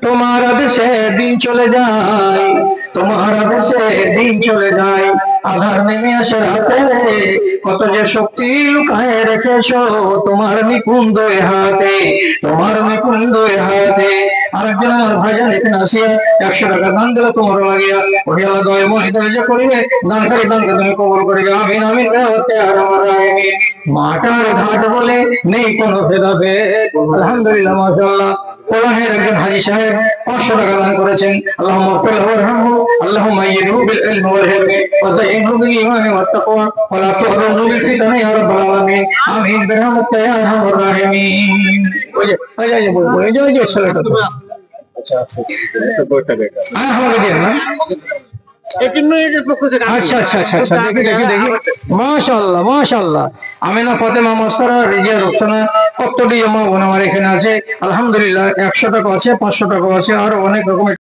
তোমার আদেশে দিন চলে যায়, তোমার আদেশে দিন চলে যায়, আধার নেমে আসে রাতে, কত যে শক্তি লুকায় রেখেছো তোমার নিকুঞ্জ হাতে, তোমার নিকুঞ্জ হাতে। আরেকজন আমার ভাইজান এখানে আসিয়া 100 টাকা দান দিল তোমার লাগিয়া, ওই আল্লাহ দয় মহিত যে করিবে দানকারী দানকে তুমি কবল করিবে, আমিন আমিন আর আমার আমিন। মাটার ঘাট বলে নেই কোনো ভেদাভেদ। আলহামদুলিল্লাহ, মাশাআল্লাহ। কোরআনের একজন হাজী সাহেব 500 টাকা দান করেছেন। আল্লাহুম্মা ইগফির লাহু ওয়ারহামহু, আল্লাহুম্মা আইয়িদহু বিল ইলমি ওয়াল হিলমি ওয়া যায়্যিনহু বিল ঈমানি ওয়াত তাকওয়া ওয়া লা তু'যিবহু বিল ফিতানি ইয়া রাব্বাল আলামিন। আমিন বিরহমাতিকা ইয়া আরহামার রাহিমিন। ওই যে ছেলেটা তো। আচ্ছা আমাকে দিন না। আচ্ছা আচ্ছা আচ্ছা আচ্ছা, দেখি দেখি দেখি। মাশাআল্লাহ মাশাআল্লাহ। আমিনা ফাতেমা মাস্তারা রিজিয়া রোকসানা কতটি মা বোন আমার এখানে আছে। আলহামদুলিল্লাহ, 100 টাকা আছে, 500 টাকা আছে, আর অনেক রকমের